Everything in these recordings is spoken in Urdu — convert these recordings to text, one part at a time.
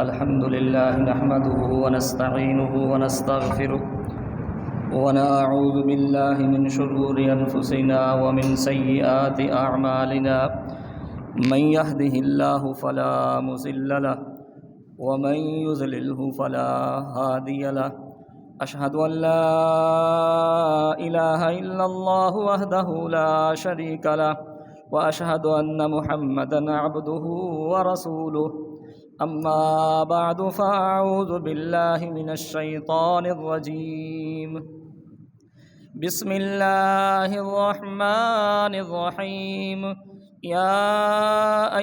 الحمد لله نحمده ونستعينه ونستغفره ونعوذ بالله من شرور أنفسنا ومن سيئات أعمالنا من يهده الله فلا مضل له ومن يضلله فلا هادي له أشهد أن لا إله إلا الله وحده لا شريك له وأشهد أن محمدًا عبده ورسوله أما بعد فأعوذ بالله من الشيطان الرجيم بسم الله الرحمن الرحيم يا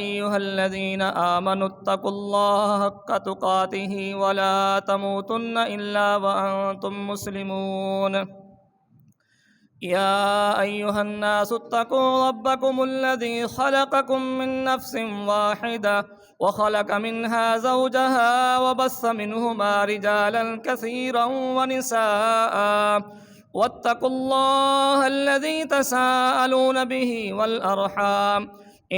أيها الذين آمنوا اتقوا الله حق تقاته ولا تموتن إلا وأنتم مسلمون يا أيها الناس اتقوا ربكم الذي خلقكم من نفس واحدة وخلق منها زوجها وبث منهما رجالا كثيرا ونساء واتقوا الله الذي تساءلون به والأرحام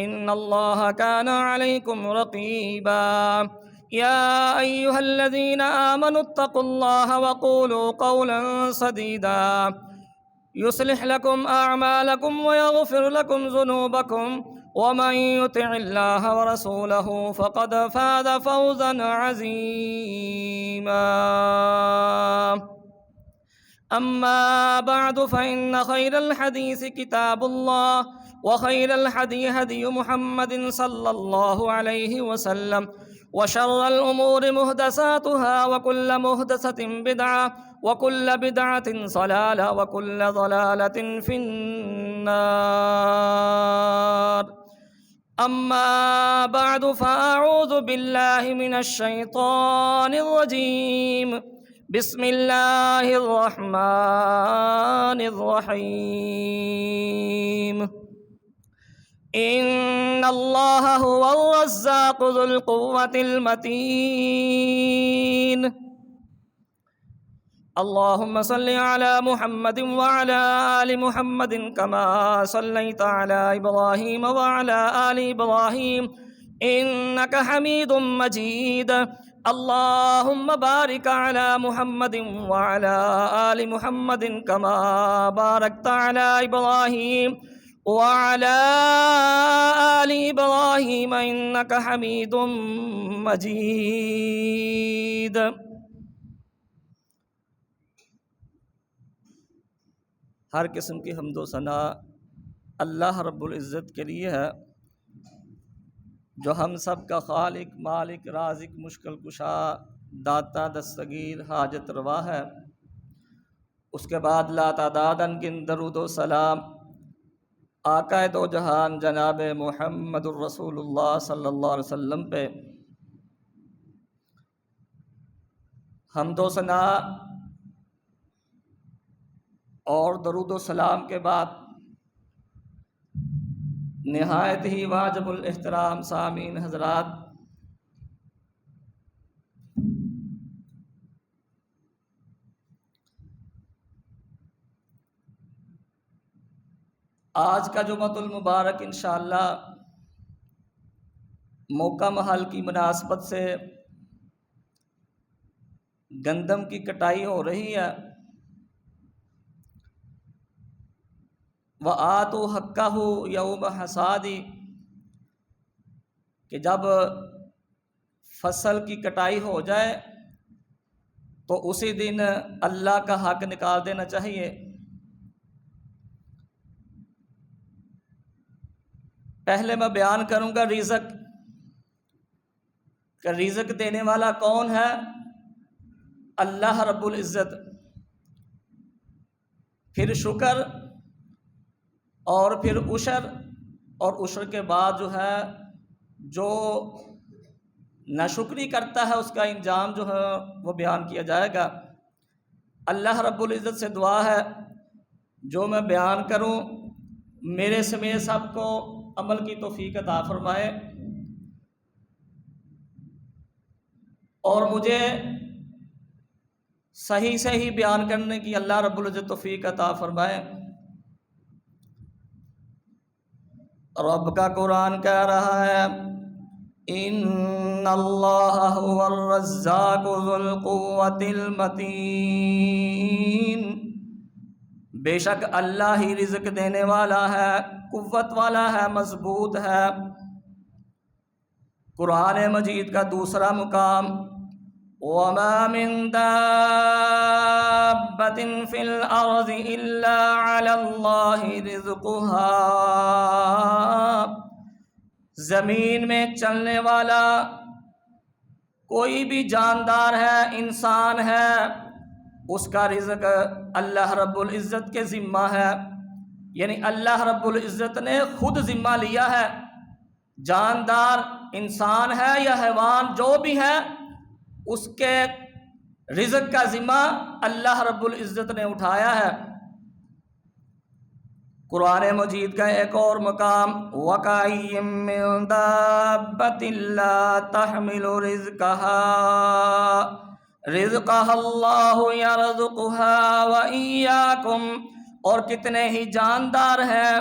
إن الله كان عليكم رقيبا يا أيها الذين آمنوا اتقوا الله وقولوا قولا سديدا يصلح لكم أعمالكم ويغفر لكم ذنوبكم ومن يطع الله ورسوله فقد فاز فوزا عظيما أما بعد فإن خير الحديث كتاب الله وخير الهدي هدي محمد صلى الله عليه وسلم وشر الأمور محدثاتها وكل محدثة بدعة وكل بدعة ضلالة وكل ضلالة في النار أما بعد فأعوذ بالله من الشيطان الرجيم بسم الله الرحمن الرحيم إن الله هو الرزاق ذو القوة المتين اللهم صل على محمد وعلى آل محمد كما صليت على إبراهيم وعلى آل إبراهيم إنك حميد مجيد اللهم بارك على محمد وعلى آل محمد كما باركت على إبراهيم وعلى آل إبراهيم إنك حميد مجيد ہر قسم کی حمد و ثنا اللہ رب العزت کے لیے ہے جو ہم سب کا خالق، مالک، رازق، مشکل کشا، داتا، دستگیر، حاجت روا ہے۔ اس کے بعد لا تعداد انگن درود و سلام آقا دو جہان جناب محمد الرسول اللہ صلی اللہ علیہ وسلم پہ۔ حمد و ثنا اور درود و سلام کے بعد نہایت ہی واجب الاحترام سامعین حضرات، آج کا جمعۃ المبارک انشاءاللہ موقع محل کی مناسبت سے گندم کی کٹائی ہو رہی ہے۔ وَآتُوا حَقَّهُ يَوْمَ حَصَادِ، کہ جب فصل کی کٹائی ہو جائے تو اسی دن اللہ کا حق نکال دینا چاہیے۔ پہلے میں بیان کروں گا رزق، کہ رزق دینے والا کون ہے؟ اللہ رب العزت۔ پھر شکر اور پھر عشر، اور عشر کے بعد جو ہے جو ناشکری کرتا ہے اس کا انجام جو ہے وہ بیان کیا جائے گا۔ اللہ رب العزت سے دعا ہے جو میں بیان کروں میرے سمیت سب کو عمل کی توفیق عطا فرمائے، اور مجھے صحیح صحیح بیان کرنے کی اللہ رب العزت توفیق عطا فرمائے۔ رب کا قرآن کہہ رہا ہے ان اللہ هو الرزاق ذو القوة المتین، بے شک اللہ ہی رزق دینے والا ہے، قوت والا ہے، مضبوط ہے۔ قرآن مجید کا دوسرا مقام وَمَا مِن دَابَّةٍ فِي الْأَرْضِ إِلَّا عَلَى اللَّهِ رِزْقُهَا، زمین میں چلنے والا کوئی بھی جاندار ہے، انسان ہے، اس کا رزق اللہ رب العزت کے ذمہ ہے، یعنی اللہ رب العزت نے خود ذمہ لیا ہے۔ جاندار انسان ہے یا حیوان جو بھی ہے، اس کے رزق کا ذمہ اللہ رب العزت نے اٹھایا ہے۔ قرآن مجید کا ایک اور مقام وَكَأَيٍّ مِّن دَابَّةٍ لَّا تَحْمِلُ رِزْقَهَا اللَّهُ يَرْزُقُهَا وَإِيَّاكُمْ، اور کتنے ہی جاندار ہیں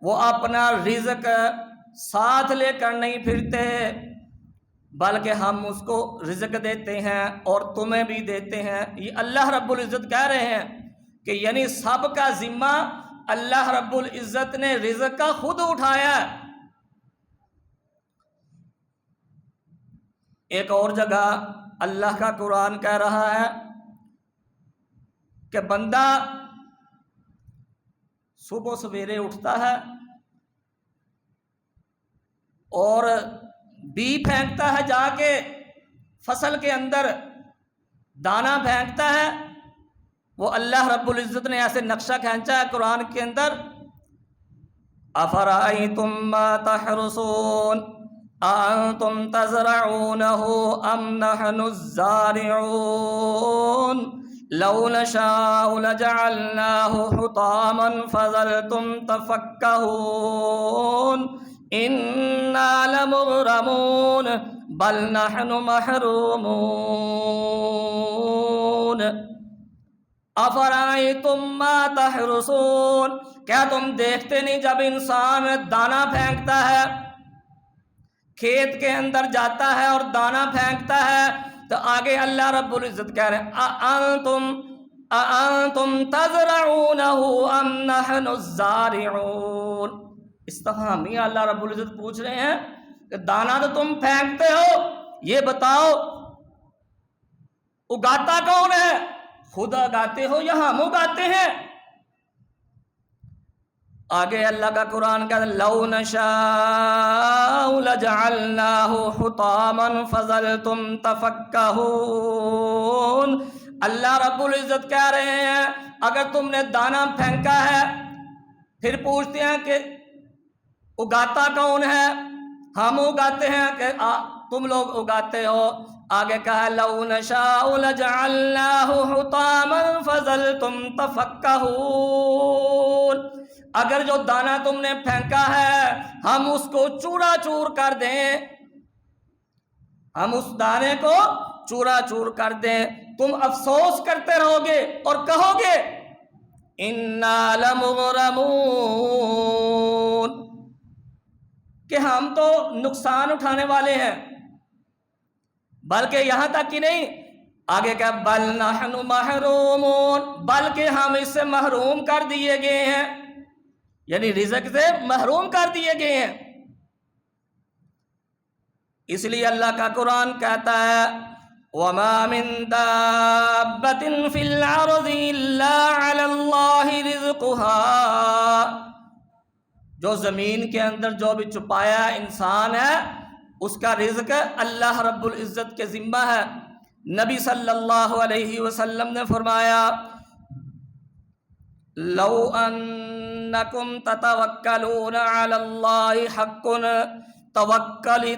وہ اپنا رزق ساتھ لے کر نہیں پھرتے، بلکہ ہم اس کو رزق دیتے ہیں اور تمہیں بھی دیتے ہیں۔ یہ اللہ رب العزت کہہ رہے ہیں کہ یعنی سب کا ذمہ اللہ رب العزت نے رزق کا خود اٹھایا ہے۔ ایک اور جگہ اللہ کا قرآن کہہ رہا ہے کہ بندہ صبح سویرے اٹھتا ہے اور بی پھینکتا ہے، جا کے فصل کے اندر دانہ پھینکتا ہے۔ وہ اللہ رب العزت نے ایسے نقشہ کھینچا ہے قرآن کے اندر، افرأیتم ما تحرثون اانتم تزرعونہ ام نحن الزارعون لو نشاء لجعلناہ حطاما فظلتم تفکہون انا لمغرمون بل نحن محرومون افرأیتم ما تحرثون، کیا تم دیکھتے نہیں جب انسان دانہ پھینکتا ہے، کھیت کے اندر جاتا ہے اور دانہ پھینکتا ہے، تو آگے اللہ رب العزت کہہ رہے ہیں اَأَنْتُمْ تَزْرَعُونَهُ أَمْ نَحْنُ الزَّارِعُونَ، استفہامیہ اللہ رب العزت پوچھ رہے ہیں کہ دانہ تو تم پھینکتے ہو، یہ بتاؤ اگاتا کون ہے؟ خود اگاتے ہو یا ہم اگاتے ہیں؟ آگے اللہ کا قرآن کہتا ہے لَوْ نَشَاءُ لَجَعَلْنَاهُ حُطَامًا فَظَلْتُمْ تَفَكَّهُونَ، اللہ رب العزت کہہ رہے ہیں اگر تم نے دانہ پھینکا ہے، پھر پوچھتے ہیں کہ اگاتا کون ہے؟ ہم اگاتے ہیں کہ تم لوگ اگاتے ہو؟ آگے کہا لَوْ نَشَاءُ لَجَعَلْنَاهُ حُطَامًا فَظَلْتُمْ تَفَكَّهُونَ، اگر جو دانہ تم نے پھینکا ہے ہم اس کو چورا چور کر دیں، ہم اس دانے کو چورا چور کر دیں، تم افسوس کرتے رہو گے اور کہو گے اِنَّا لَمُغْرَمُونَ، کہ ہم تو نقصان اٹھانے والے ہیں۔ بلکہ یہاں تک کہ نہیں، آگے کہا بل نحن محرومون، بلکہ ہم اس سے محروم کر دیے گئے ہیں، یعنی رزق سے محروم کر دیے گئے ہیں۔ اس لیے اللہ کا قرآن کہتا ہے وَمَا مِن دَابَّةٍ فِي الْأَرْضِ إِلَّا عَلَى اللَّهِ رِزْقُهَا، جو زمین کے اندر جو بھی چھپایا انسان ہے اس کا رزق اللہ رب العزت کے ذمہ ہے۔ نبی صلی اللہ علیہ وسلم نے فرمایا لو انکم تتوکلون علی اللہ حق توکلہ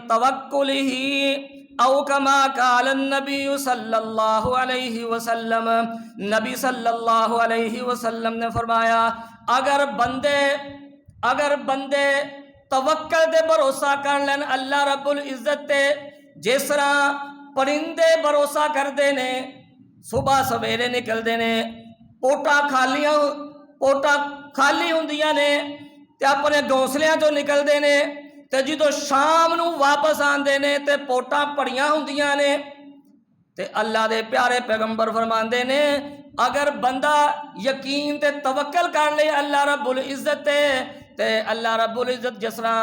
او کما قال النبی صلی اللہ علیہ وسلم، نبی صلی اللہ علیہ وسلم نے فرمایا اگر بندے توکل دے بھروسہ کر لین اللہ رب العزت تے، جس طرح پرندے بھروسہ کر دے نے، صبح سویرے نکل دے نے، پوٹا خالی ہوندیاں نے تے اپنے گھونسلیاں چوں نکل دے نے، تے جدوں شام نو واپس آندے نے تے پوٹاں پڑیاں ہوندیاں نے تے اللہ دے پیارے پیغمبر فرماندے نے اگر بندہ یقین تے توکل کر لے اللہ رب العزت تے اللہ رب العزت جس طرح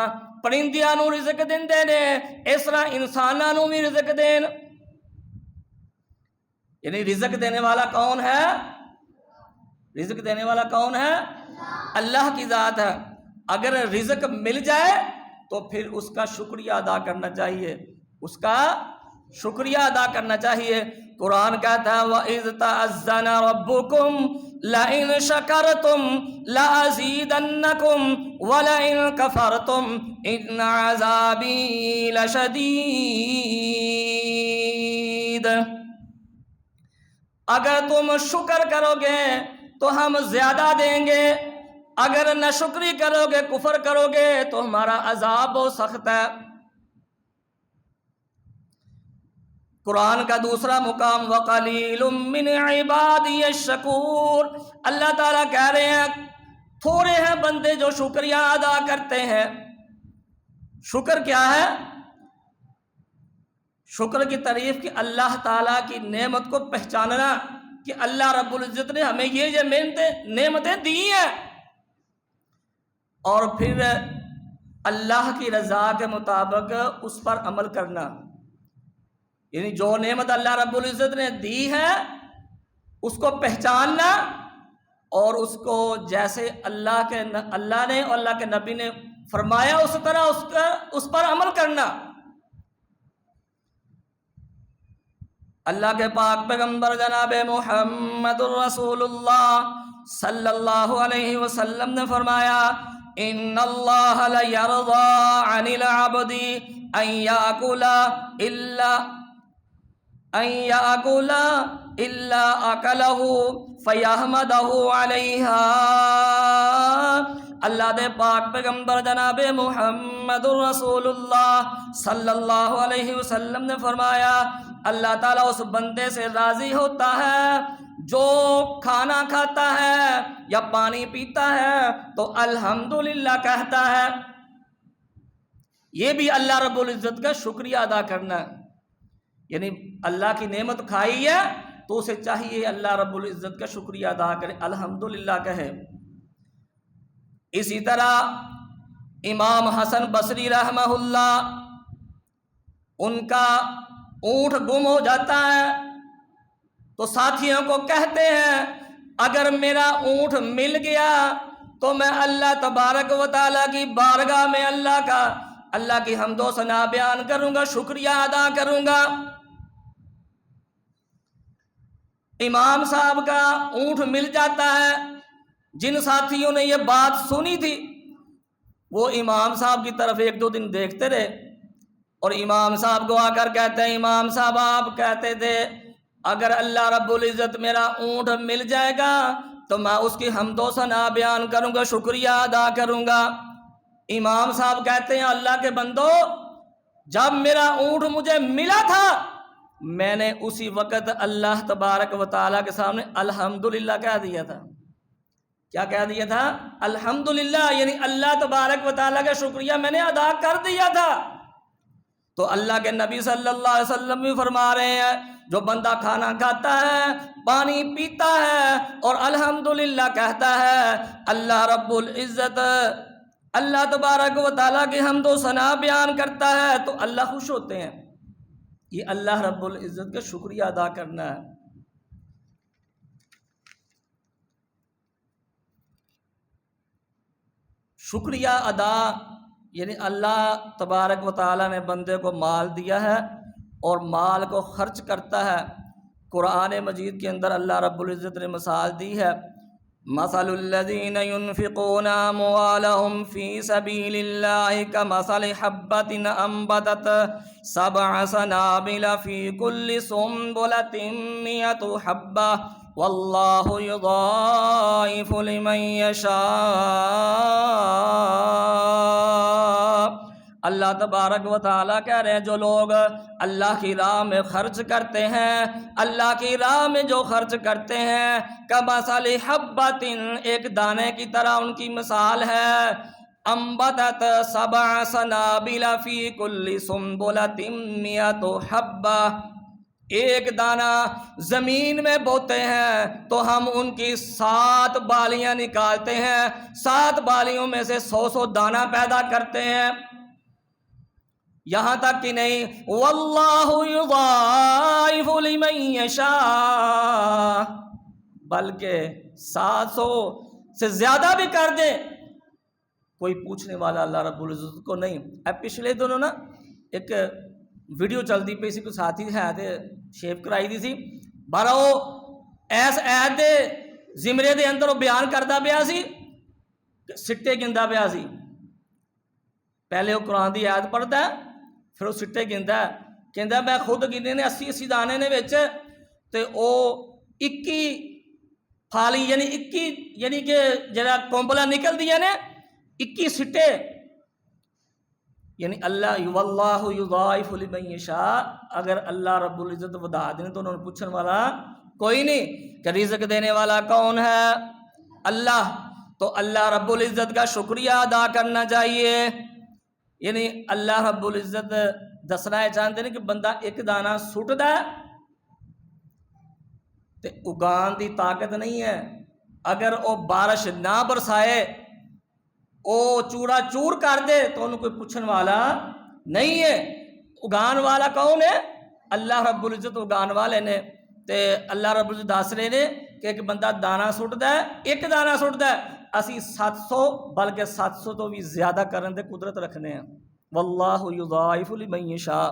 پرندیاں نو رزق دیندے نے اس طرح انساناں نو بھی رزق دین. یعنی رزق دینے والا کون ہے؟ رزق دینے والا کون ہے؟ اللہ کی ذات ہے. اگر رزق مل جائے تو پھر اس کا شکریہ ادا کرنا چاہیے، اس کا شکریہ ادا کرنا چاہیے. قرآن کہتا ہے وَإِذْ تَأَذَّنَ رَبُّكُمْ لَئِن شَكَرْتُمْ لَأَزِيدَنَّكُمْ وَلَئِن كَفَرْتُمْ إِنَّ عَذَابِي لَشَدِيدٌ. اگر تم شکر کرو گے تو ہم زیادہ دیں گے، اگر نہ شکری کرو گے کفر کرو گے تو ہمارا عذاب بہت سخت ہے. قرآن کا دوسرا مقام وَقَلِيلٌ مِّنْ عِبَادِيَ الشَّكُورُ. اللہ تعالیٰ کہہ رہے ہیں تھوڑے ہیں بندے جو شکریہ ادا کرتے ہیں. شکر کیا ہے؟ شکر کی تعریف کہ اللہ تعالیٰ کی نعمت کو پہچاننا کہ اللہ رب العزت نے ہمیں یہ نعمتیں دی ہیں، اور پھر اللہ کی رضا کے مطابق اس پر عمل کرنا. یعنی جو نعمت اللہ رب العزت نے دی ہے اس کو پہچاننا اور اس کو جیسے اللہ نے اور اللہ کے نبی نے فرمایا اس طرح اس پر عمل کرنا. اللہ کے پاک پیغمبر جناب محمد الرسول اللہ صلی اللہ علیہ وسلم نے فرمایا ان اللہ لیرضی عن العبد ان یاکل الا اکلہ فیحمدہ علیہا. اللہ دے پاک پیغمبر جناب محمد الرسول اللہ صلی اللہ علیہ وسلم نے فرمایا اللہ تعالیٰ اس بندے سے راضی ہوتا ہے جو کھانا کھاتا ہے یا پانی پیتا ہے تو الحمدللہ کہتا ہے. یہ بھی اللہ رب العزت کا شکریہ ادا کرنا ہے. یعنی اللہ کی نعمت کھائی ہے تو اسے چاہیے اللہ رب العزت کا شکریہ ادا کرے، الحمدللہ کہے. اسی طرح امام حسن بصری رحمہ اللہ، ان کا اونٹ گم ہو جاتا ہے تو ساتھیوں کو کہتے ہیں اگر میرا اونٹ مل گیا تو میں اللہ تبارک و تعالیٰ کی بارگاہ میں اللہ کی حمد و ثنا بیان کروں گا، شکریہ ادا کروں گا. امام صاحب کا اونٹ مل جاتا ہے. جن ساتھیوں نے یہ بات سنی تھی وہ امام صاحب کی طرف ایک دو دن دیکھتے رہے اور امام صاحب کو آ کر کہتے ہیں امام صاحب آپ کہتے تھے اگر اللہ رب العزت میرا اونٹ مل جائے گا تو میں اس کی حمد و ثنا بیان کروں گا، شکریہ ادا کروں گا. امام صاحب کہتے ہیں اللہ کے بندو جب میرا اونٹ مجھے ملا تھا میں نے اسی وقت اللہ تبارک و تعالیٰ کے سامنے الحمدللہ کہہ دیا تھا. کیا کہہ دیا تھا؟ الحمدللہ. یعنی اللہ تبارک و تعالیٰ کا شکریہ میں نے ادا کر دیا تھا. تو اللہ کے نبی صلی اللہ علیہ وسلم بھی فرما رہے ہیں جو بندہ کھانا کھاتا ہے پانی پیتا ہے اور الحمدللہ کہتا ہے اللہ رب العزت اللہ تبارک و تعالیٰ کی حمد و ثنا بیان کرتا ہے تو اللہ خوش ہوتے ہیں. یہ اللہ رب العزت کا شکریہ ادا کرنا ہے. شکریہ ادا یعنی اللہ تبارک و تعالیٰ نے بندے کو مال دیا ہے اور مال کو خرچ کرتا ہے. قرآن مجید کے اندر اللہ رب العزت نے مثال دی ہے مثل الذین ينفقون اموالهم فی سبیل اللہ کمثل حبۃ انبتت سبع سنابل فی کل سنبلۃ مئۃ حبۃ واللہ یضاعف لمن یشاء. اللہ تبارک و تعالیٰ کہہ رہے ہیں جو لوگ اللہ کی راہ میں خرچ کرتے ہیں، اللہ کی راہ میں جو خرچ کرتے ہیں کمثل حبۃ ایک دانے کی طرح ان کی مثال ہے انبتت سبع سنابل فی کل سنبلۃ مئۃ حبہ، ایک دانہ زمین میں بوتے ہیں تو ہم ان کی 7 بالیاں نکالتے ہیں، 7 بالیوں میں سے 100 دانہ پیدا کرتے ہیں۔ یہاں تک کہ نہیں، واللہ یضاعف لمن یشاء، بلکہ 700 سے زیادہ بھی کر دے، کوئی پوچھنے والا اللہ رب العزت کو نہیں۔ اب پچھلے دنوں نا ایک ویڈیو چلتی پی سی، کوئی ساتھی ہے تے شیپ کرائی دی سی، بارہ وہ ایس ایت دے زمرے دے اندر وہ بیان کرتا پیا سی، سٹے گندا پیا سی۔ پہلے وہ قرآن دی آیت پڑھتا ہے، پھر وہ سٹے گندا ہے، کہندا میں خود گنے نے 80 دانے نے وچ، تے او 21 پھالی یعنی 21 یعنی کہ جڑا کومبلا نکل دیا نے 21 سٹے، یعنی اللہ واللہ یضاعف لمن یشاء، اگر اللہ رب العزت ودا دیں تو انہوں نے پوچھنے والا کوئی نہیں کہ رزق دینے والا کون ہے؟ اللہ۔ تو اللہ رب العزت کا شکریہ ادا کرنا چاہیے، یعنی اللہ رب العزت دسنا ہے چاہتے ہیں کہ بندہ ایک دانہ سٹدا ہے تے اگان دی طاقت نہیں ہے، اگر وہ بارش نہ برسائے او چورا چور کر دے تو انہوں کوئی پوچھن والا نہیں ہے۔ اگان والا کون ہے؟ اللہ رب العزت اگان والے نے۔ تے اللہ رب العزت دس رہے نے کہ ایک بندہ دانا سٹدا ہے، ایک دانا سٹدا ہے، اسی 700 بلکہ 700 تو بھی زیادہ کرن دے قدرت رکھنے ہیں۔ واللہ یضاعف لمن یشاء۔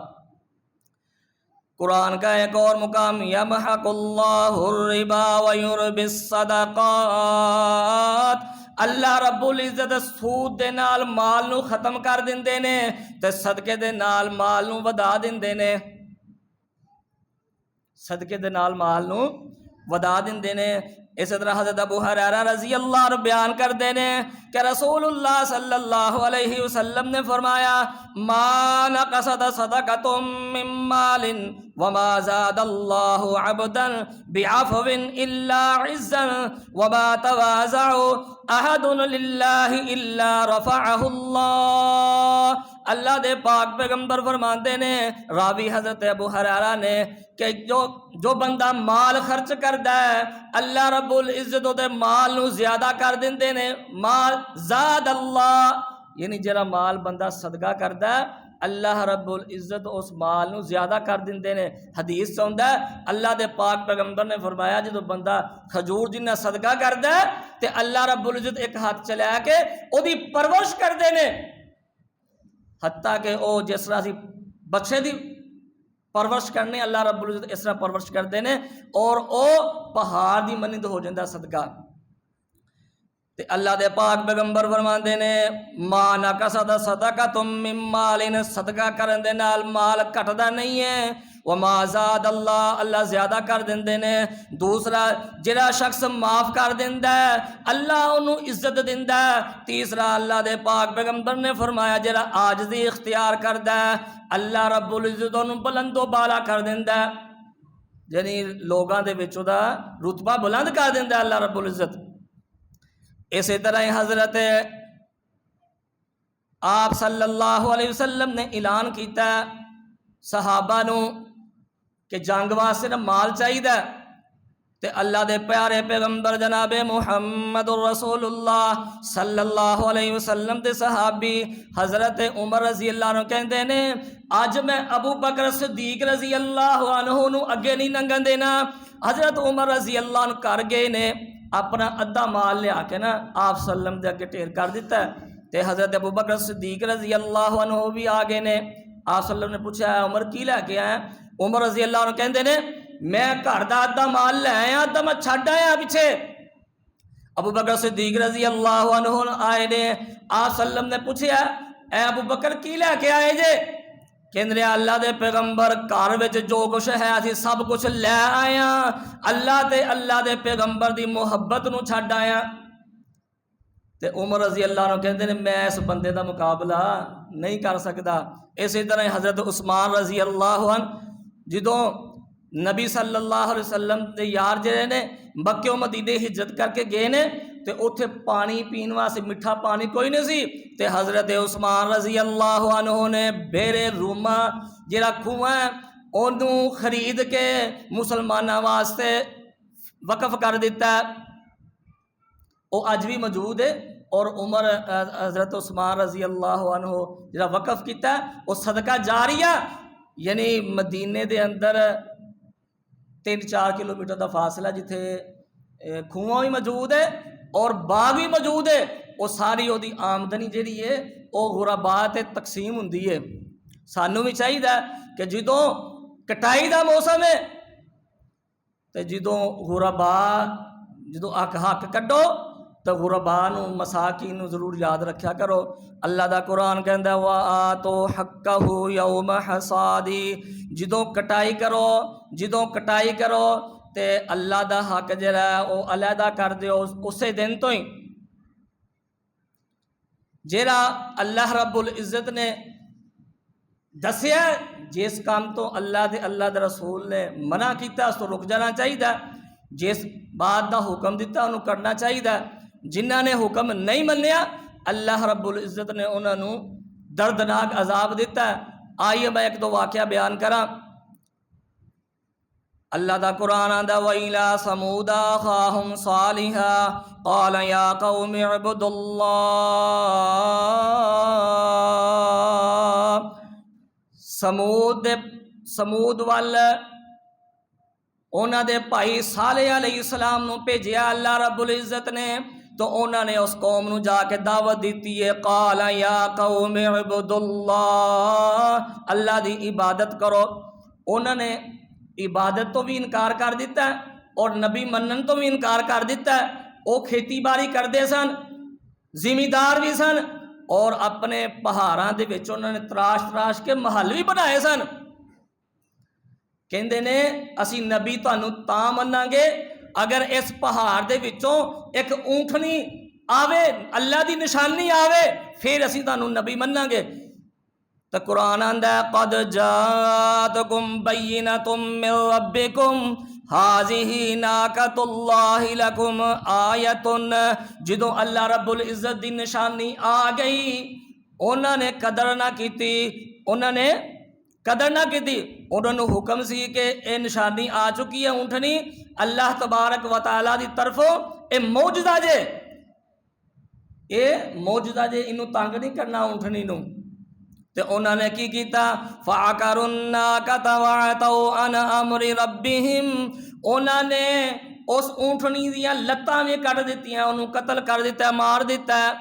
قرآن کا ایک اور مقام، یمحق اللہ الربا ویربی الصدقات، اللہ رب العزت سود دے نال مال نو ختم کر دیندے نے تے صدقے دے نال مال نو ودا دیندے نے، صدقے دے نال مال نو ودا دیندے نے۔ اسی طرح حضرت ابو ہریرہ رضی اللہ عنہ بیان کر دینے کہ رسول اللہ صلی اللہ علیہ وسلم نے فرمایا، ما نقصت صدقۃ من مال وما زاد اللہ عبدا بعفو الا عزا وما تواضع احد للہ الا رفعہ اللہ۔ اللہ دے پاک پیغمبر فرماندے نے، راوی حضرت ابو ہریرہ نے، کہ جو بندہ مال خرچ کردا ہے اللہ رب العزت دے مال نو زیادہ کر دیندے نے، مال زاد اللہ، یعنی جڑا مال بندہ صدقہ کردا ہے اللہ رب العزت اس مال نو زیادہ کر دیندے نے۔ حدیث چاہتا ہے اللہ دے پاک پیغمبر نے فرمایا جدو بندہ کھجور جنہ صدقہ کردا ہے تے اللہ رب العزت ایک ہاتھ چلا کے او دی پرورش کردے نے، حتیٰ کہ او جس طرح سی بچے دی پرورش کرنے اللہ رب العزت اس طرح پرورش کردے نے، اور او پہاڑ دی منند ہو جاندہ صدقہ۔ تے اللہ دے پاک پیغمبر فرماندے نے، ما نقصت صدقۃ من مال، صدقہ کرن دے نال مال کٹدا نہیں ہے، وما زاد اللہ، اللہ زیادہ کر دیندے نے۔ دوسرا جڑا شخص معاف کر دیندا ہے اللہ انہوں عزت دیندا ہے۔ تیسرا اللہ دے پاک پیغمبر نے فرمایا جڑا عاجزی اختیار کردا ہے اللہ رب العزت انہوں بلند و بالا کر دیندا ہے، یعنی لوگاں دے وچ دا رتبہ بلند کر دیندا ہے اللہ رب العزت۔ اسی طرح حضرت آپ صلی اللہ علیہ وسلم نے اعلان کیتا ہے صحابہ نو کہ جنگ واسطے نا مال چاہیے، تے اللہ دے پیارے پیغمبر جناب محمد رسول اللہ صلی اللہ علیہ وسلم دے صحابی حضرت عمر رضی اللہ عنہ کہندے نے، اج میں ابو بکر صدیق رضی اللہ عنہ نو اگے نہیں لنگن دینا۔ حضرت عمر رضی اللہ عنہ کر گئے نے اپنا ادھا مال لیا کے نا آپ صلی اللہ علیہ وسلم دے اگے ٹھیر کر دیتا ہے، تے حضرت ابو بکر صدیق رضی اللہ عنہ بھی آگے نے۔ آپ صلی اللہ علیہ وسلم نے پوچھا ہے عمر کی لے کے آیا؟ عمر رضی اللہ عنہ کہندے نے میں گھر دا ادھا مال لے آیا، ادھا میں چھڈ آیا پیچھے۔ ابو بکر صدیق رضی اللہ عنہ آئے نے، آپ صلی اللہ علیہ وسلم نے پوچھا اے ابو بکر کی لے کے آئے جے؟ کہندے اللہ دے پیغمبر گھر وچ جو کچھ ہے اسی سب کچھ لے آیا، اللہ دے پیغمبر دی محبت نو چھڈ آیا۔ تے عمر رضی اللہ عنہ کہندے نے میں اس بندے دا مقابلہ نہیں کر سکتا۔ اسی طرح حضرت عثمان رضی اللہ عنہ جدوں نبی صلی اللہ علیہ وسلم دے یار جڑے نے مکے و مدینے ہجرت کر کے گئے نے، تے اوتھے پانی پین واسطے میٹھا پانی کوئی نہیں سی، تے حضرت عثمان رضی اللہ عنہ نے بیرے روما جڑا کنواں ہے اونوں خرید کے مسلماناں واسطے وقف کر دیتا ہے، وہ اج بھی موجود ہے۔ اور عمر حضرت عثمان رضی اللہ عنہ جڑا وقف کیتا ہے وہ صدقہ جاریہ، یعنی مدینے دے اندر 3-4 کلومیٹر دا فاصلہ جتھے کنواں بھی موجود ہے اور باغ بھی موجود ہے، وہ ساری وہ دی آمدنی جہی ہے وہ غرباء تے تقسیم ہوندی ہے۔ سانوں بھی چاہیے کہ جدوں کٹائی دا موسم ہے تے جدوں غرباء جدوں حق کڈو تو غرباء نو مساکین نو ضرور یاد رکھیا کرو۔ اللہ دا قرآن کہندا ہے وَآتُوا حَقَّهُ يَوْمَ حَصَادِهِ، جدوں کٹائی کرو تے اللہ دا حق جڑا ہے وہ علیحدہ کر دیو اسے دن تو ہی، جڑا اللہ رب العزت نے دسیا جس کام تو اللہ دے رسول نے منع کیتا اس تو رک جانا چاہیے، جس بات دا حکم دیتا انہوں کرنا چاہیے، جنہاں نے حکم نہیں منیا اللہ رب العزت نے انہوں نے دردناک عذاب دیتا ہے۔ آئیے میں ایک دو واقعہ بیان کراں۔ اللہ دا قرآن آندا وَإِلَىٰ ثَمُودَ أَخَاهُمْ صَالِحًا قَالَ يَا قَوْمِ اعْبُدُوا اللَّهَ سمود وال انہاں دے بھائی صالح علیہ السلام نو بھیجیا اللہ رب العزت نے، تو انہوں نے اس قوم نو جا کے دعوت دیتی ہے قال یا قوم اعبدوا اللہ، اللہ دی عبادت کرو۔ انہوں نے عبادت تو بھی انکار کر دیتا ہے اور نبی منن تو بھی انکار کر دیتا ہے۔ وہ کھیتی باڑی کرتے سن، زمیندار بھی سن، اور اپنے پہاڑاں دے وچ انہوں نے تراش کے محل بھی بنائے سن۔ کہندے نے اسی نبی تانوں تاں مناں گے اگر اس پہاڑ دے وچوں ایک اونٹنی آوے، اللہ دی نشانی آوے، پھر اسی تانوں نبی مناں گے۔ تو قرآن آندا ہے قد جاءتکم بینۃ من ربکم ھذہ ناقۃ اللہ لکم آیۃ، جدوں اللہ رب العزت دی نشانی آ گئی انہوں نے قدر نہ کیتی، انہوں نے حکم سی کہ اے نشانی آ چکی ہے اونٹنی اللہ تبارک و تعالی دی طرفوں، اے معجزہ جے انہوں تنگ نہیں کرنا اونٹنی نو۔ تے انہوں نے کی کیتا فَعَقَرُوا النَّاقَةَ وَعَتَوْا عَنْ أَمْرِ رَبِّهِمْ، انہوں نے اس اونٹنی دیاں لتاں بھی کٹ دیتیاں، انہوں قتل کر دیتا ہے، مار دیتا ہے۔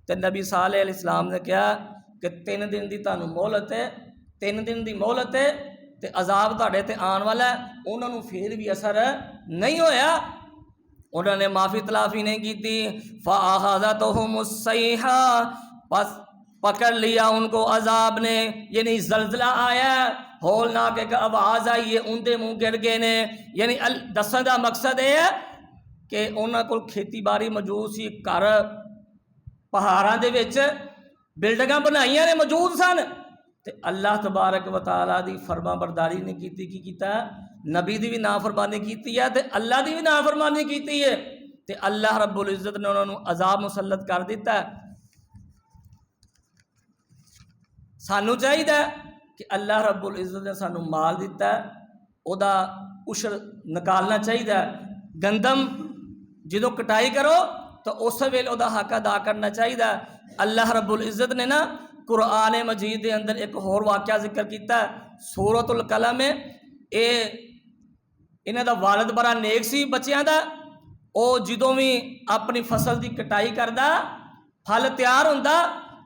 تے نبی صالح علیہ السلام نے کہا کہ 3 دن دی تانوں مہلت ہے، 3 دن دی مہلت ہے تے عذاب تہاڈے تے آن والا ہے۔ انہوں نے پھر بھی اثر نہیں ہویا، انہوں نے معافی تلافی نہیں کیتی۔ فَأَخَذَتْهُمُ الصَّيْحَةُ، بس پکڑ لیا ان کو عذاب نے، یعنی زلزلہ آیا، ہولناک ایک آواز آئی ہے، ان دے منہ گر گئے نے۔ یعنی دسن دا مقصد یہ ہے کہ انہاں کول کھیتی باڑی موجود سی، گھر پہاڑاں دے وچ بلڈنگاں بنائیاں نے موجود سن، تے اللہ تبارک و تعالیٰ دی فرما برداری نے کیتی، کی کیتا ہے نبی دی بھی نافرمانی کیتی ہے تے اللہ دی بھی نافرمانی کیتی ہے، تے اللہ رب العزت نے انہوں نے عذاب مسلط کر دیتا ہے۔ سانو چاہیے کہ اللہ رب العزت نے سانو مال دیتا ہے او دا عشر نکالنا چاہیے۔ گندم جدو کٹائی کرو تو اس ویلے او دا حق ادا کرنا چاہیے۔ اللہ رب العزت نے نا قرآن مجید دے اندر ایک اور واقعہ ذکر کیتا ہے، سورۃ القلم میں۔ انہاں دا والد بڑا نیک سی بچیاں دا، او جدوں بھی اپنی فصل دی کٹائی کردا، پھل تیار ہوندا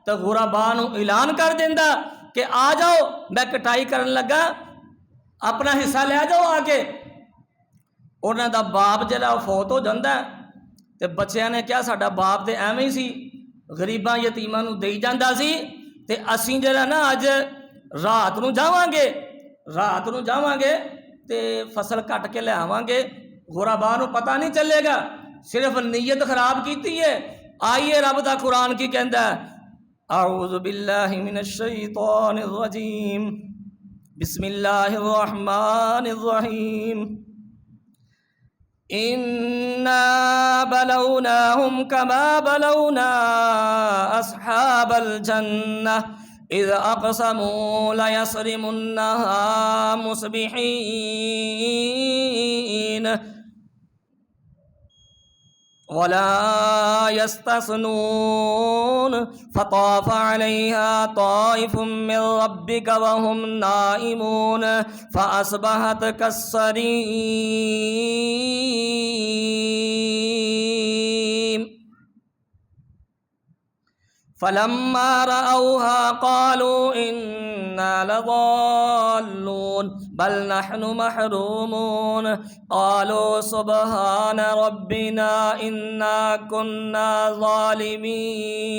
تو غرباء نو اعلان کر دیندا کہ آ جاؤ میں کٹائی کرن لگا، اپنا حصہ لے جاؤ آ کے۔ انہاں دا باپ جڑا فوت ہو جاندا تے بچیاں نے کیا ساڈا باپ تے ایویں ہی سی، غریباں یتیماں نو دئی جاندا سی، تے اسیں جڑا نا اج رات نو جاواں گے تے فصل کٹ کے لے آواں گے، غرباء نو پتہ نہیں چلے گا، صرف نیت خراب کیتی ہے۔ آئیے رب دا قرآن کی کہندا ہے، اعوذ باللہ من الشیطان الرجیم، بسم اللہ الرحمن الرحیم، إنا بلوناهم كما بلونا أصحاب الجنة إذ أقسموا ليصرمنها مصبحين ولا يستثنون فطاف عليها طائف من ربك وهم نائمون فأصبحت كالصريم فلما رأوها قالوا إنا لضالون بل نحن محرومون قالوا سبحان ربنا إنا كنا ظالمين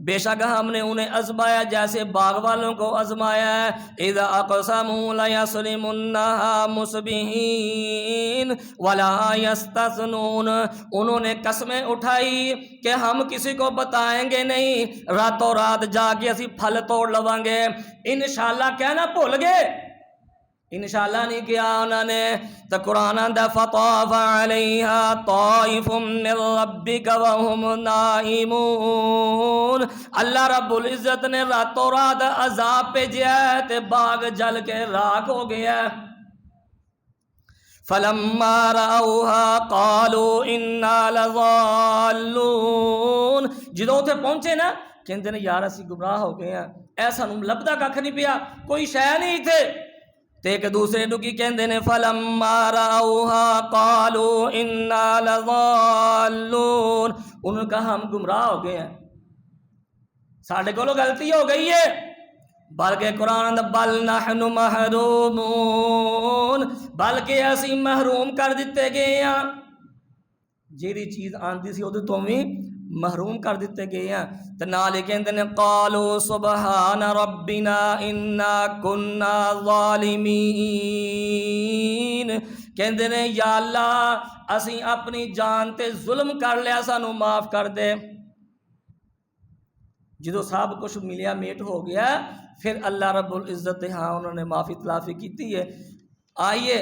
بے شک ہم نے انہیں آزمایا جیسے باغ والوں کو آزمایا ہے اذا اقسموا لیصرمنها مصبحین ولا یستثنون انہوں نے قسمیں اٹھائی کہ ہم کسی کو بتائیں گے نہیں راتوں رات جا کے اسی پھل توڑ لواں گے انشاءاللہ کہنا بھول گئے انشاءاللہ نہیں کیا انہوں نے تو قرآن دا فطاف علیہا طائف من ربک وهم نائمون اللہ رب العزت نے راتوں رات عذاب بھیجا ہے تے باغ جل کے راکھ ہو گیا فلما رأوها قالوا انا لضالون جدوں تے پہنچے نا کہندے نے یار اسی گمراہ ہو گئے ہیں ایسا نوں لبدا ککھ نہیں پیا کوئی شے نہیں تھے تے ایک دوسرے نوں کی کہندے نے فلما رأوها قالوا انا لضالون انہوں نے کہا ہم گمراہ ہو گئے ہیں ساڈے کولوں غلطی ہو گئی ہے بلکہ قرآن بل نحن محرومون بلکہ اسی محروم کر دیتے گئے ہیں جیڑی چیز آندی سی اودے تو بھی محروم کر دیتے گئے ہیں تے نال کہندے نے قالوا سبحان ربنا انا كنا ظالمین کہندے نے یا اللہ اسی اپنی جان تے ظلم کر لیا سانو معاف کر دے جدو سب کچھ ملیا میٹ ہو گیا پھر اللہ رب العزت ہاں انہوں نے معافی تلافی کیتی ہے آئیے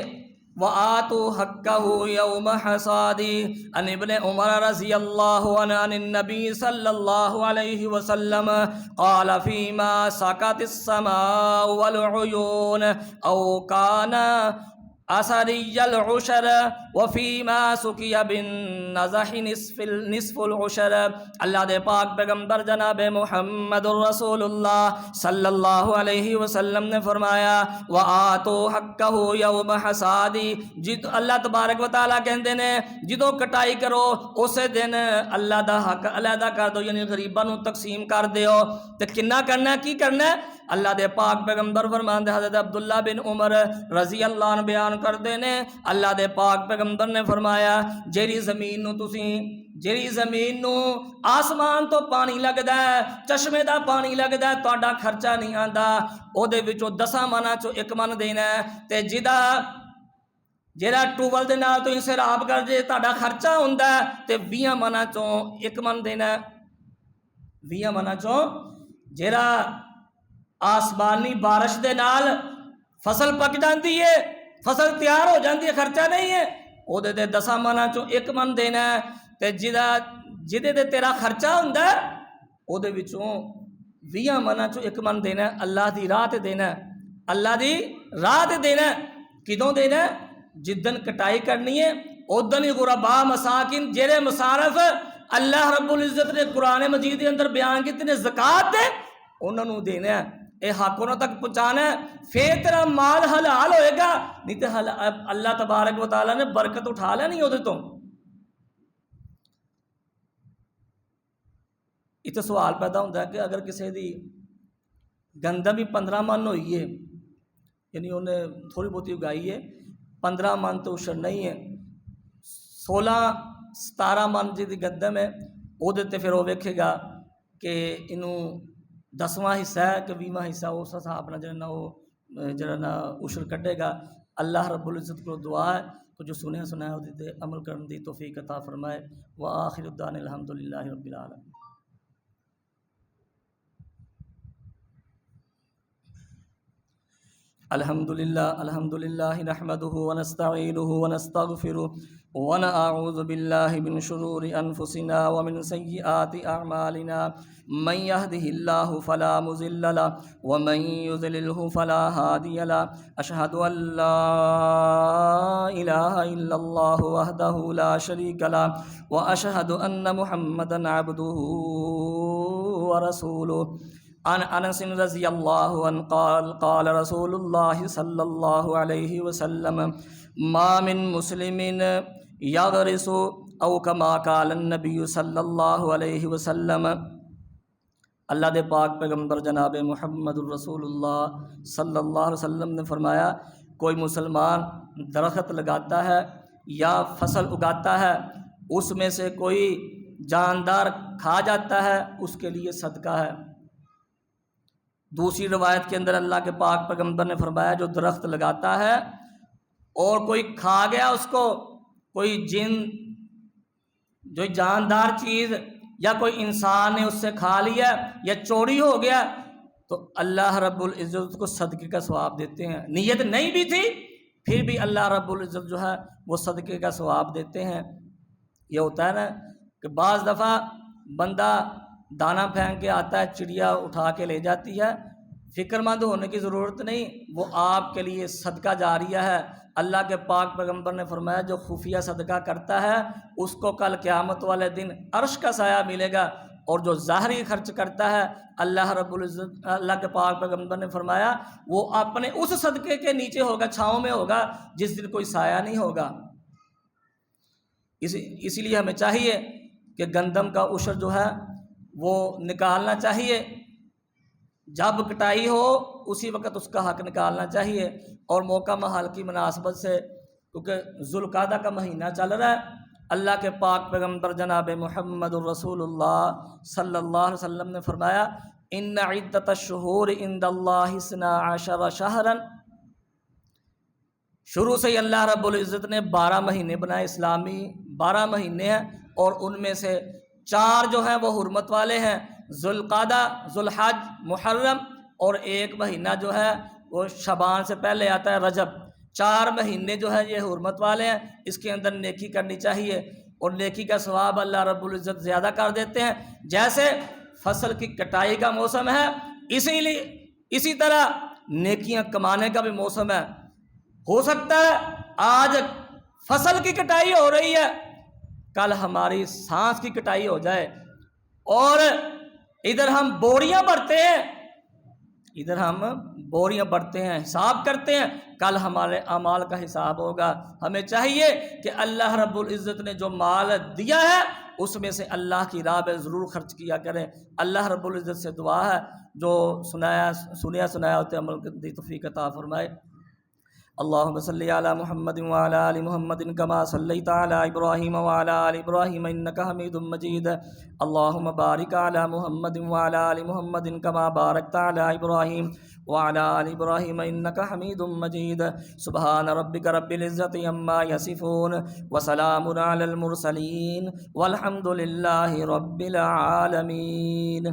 وآتوا حقه يوم حصاده عن ابن عمر رضی اللہ عنہ عن النبی صلی اللہ علیہ وسلم قال فيما سقط السماء والعيون او كان اثری العشر وفیما سقی بالنضح نصف العشر اللہ دے پاک پیغمبر جناب محمد الرسول اللہ صلی اللہ علیہ وسلم نے فرمایا وآتوا حقہ یوم حصادی جد اللہ تبارک و تعالیٰ کہندے نے جدو کٹائی کرو اسے دن اللہ دا حق علیحدہ کر دو یعنی غریباں نوں تقسیم کر دیو تے کنا کرنا کی کرنا اللہ دے پاک پیغمبر فرماندے حضرت عبداللہ بن عمر رضی اللہ عنہ بیان کردے نے اللہ دے پاک پیغمبر نے فرمایا جیڑی زمین نو آسمان تو پانی لگدا ہے چشمے دا پانی لگدا ہے تہاڈا خرچہ نہیں آندا او دے وچوں 10 مناں چوں 1 من دینا ہے تے جیڑا ٹوبل دے نال تو سیراب کر جے تہاڈا خرچہ ہوندا ہے تے 20 مناں چوں 1 من دینا ہے 20 مناں چوں جیڑا آسمانی بارش دے نال فصل پک جاندی ہے فصل تیار ہو جاندی ہے خرچہ نہیں ہے او دے 10 مناں چوں 1 من دینا ہے تے جدے تے تیرا خرچہ ہوندا ہے او دے وچوں 20 مناں چوں 1 من دینا ہے اللہ دی راہ تے دینا ہے اللہ دی راہ تے دینا ہے کدوں دینا ہے جدن کٹائی کرنی ہے اودن ہی غربا مساکین جڑے مصارف اللہ رب العزت نے قرآن مجید کے اندر بیان کیتے نے زکات دے انہاں نوں دینا ہے اے حق انہاں تک پہنچانا ہے پھر تیرا مال حلال ہوئے گا نہیں تے اللہ تبارک و تعالیٰ نے برکت اٹھا لینی اودے تو اتنے سوال پیدا ہوتا ہے کہ اگر کسی دی گندم بھی 15 من ہوئی ہے یعنی انہیں تھوڑی بہتی اگائی ہے 15 من تو اشر نہیں ہے 16-17 من جی گندم ہے وہ دیتے پھر وہ ویکھے گا کہ انہوں 10واں حصہ ہے کہ 20واں حصہ اس حساب نہ جڑا اشر کٹے گا اللہ رب العزت کو دعا ہے کہ جو سنیا سنایا وہ دیتے عمل کرنے دی توفیق عطا فرمائے وآخر الدعوانا الحمدللہ رب العالمین. الحمد للہ نحمده ونستعینه ونستغفره ونعوذ باللہ من شرور انفسنا ومن سیئات اعمالنا من يهده الله فلا مضل له ومن يضلل فلا هادي له اشهد ان لا اله الا الله وحده لا شريك له واشهد ان محمدا عبده ورسوله عن انس رضی اللہ عنہ قال قال رسول اللہ صلی اللہ علیہ وسلم ما من مسلم یغرس او کما قال النبی صلی اللہ علیہ وسلم۔ اللہ دے پاک پیغمبر جناب محمد الرسول اللہ صلی اللہ علیہ وسلم نے فرمایا، کوئی مسلمان درخت لگاتا ہے یا فصل اگاتا ہے، اس میں سے کوئی جاندار کھا جاتا ہے، اس کے لیے صدقہ ہے۔ دوسری روایت کے اندر اللہ کے پاک پیغمبر نے فرمایا، جو درخت لگاتا ہے اور کوئی کھا گیا اس کو، کوئی جن جو جاندار چیز یا کوئی انسان نے اس سے کھا لیا یا چوری ہو گیا، تو اللہ رب العزت کو صدقے کا ثواب دیتے ہیں۔ نیت نہیں بھی تھی پھر بھی اللہ رب العزت جو ہے وہ صدقے کا ثواب دیتے ہیں۔ یہ ہوتا ہے نا کہ بعض دفعہ بندہ دانہ پھینک کے آتا ہے، چڑیا اٹھا کے لے جاتی ہے، فکر مند ہونے کی ضرورت نہیں، وہ آپ کے لیے صدقہ جاریہ ہے۔ اللہ کے پاک پیغمبر نے فرمایا، جو خفیہ صدقہ کرتا ہے اس کو کل قیامت والے دن عرش کا سایہ ملے گا، اور جو ظاہری خرچ کرتا ہے اللہ رب العزت اللہ کے پاک پیغمبر نے فرمایا وہ اپنے اس صدقے کے نیچے ہوگا، چھاؤں میں ہوگا، جس دن کوئی سایہ نہیں ہوگا۔ اسی لیے ہمیں چاہیے کہ گندم کا عشر جو ہے وہ نکالنا چاہیے، جب کٹائی ہو اسی وقت اس کا حق نکالنا چاہیے، اور موقع محال کی مناسبت سے، کیونکہ ذوالقعدہ کا مہینہ چل رہا ہے، اللہ کے پاک پیغمبر جناب محمد الرسول اللہ صلی اللہ علیہ وسلم نے فرمایا، ان عدۃ الشہور عند اللہ 12 شہرا، شروع سے ہی اللہ رب العزت نے 12 مہینے بنائے، اسلامی 12 مہینے ہیں، اور ان میں سے 4 جو ہیں وہ حرمت والے ہیں، ذوالقعدہ، ذوالحج، محرم، اور ایک مہینہ جو ہے وہ شعبان سے پہلے آتا ہے، رجب۔ 4 مہینے جو ہے یہ حرمت والے ہیں، اس کے اندر نیکی کرنی چاہیے، اور نیکی کا ثواب اللہ رب العزت زیادہ کر دیتے ہیں۔ جیسے فصل کی کٹائی کا موسم ہے، اسی طرح نیکیاں کمانے کا بھی موسم ہے۔ ہو سکتا ہے آج فصل کی کٹائی ہو رہی ہے، کل ہماری سانس کی کٹائی ہو جائے، اور ادھر ہم بوریاں بڑھتے ہیں، حساب کرتے ہیں، کل ہمارے اعمال کا حساب ہوگا۔ ہمیں چاہیے کہ اللہ رب العزت نے جو مال دیا ہے اس میں سے اللہ کی راہ میں ضرور خرچ کیا کریں۔ اللہ رب العزت سے دعا ہے جو سنایا ہوتے عمل کی توفیق عطا فرمائے۔ اللہم صلی علی محمد وعلی آل محمد کما صلیت علی ابراہیم وعلی آل ابراہیم انکا حمید مجید۔ اللہم بارک علی محمد وعلی آل محمد کما بارکت علی ابراہیم وعلی آل ابراہیم انکا حمید مجید۔ سبحان ربک رب العزت عما یصفون وسلام علی المرسلین والحمد للہ رب العالمین۔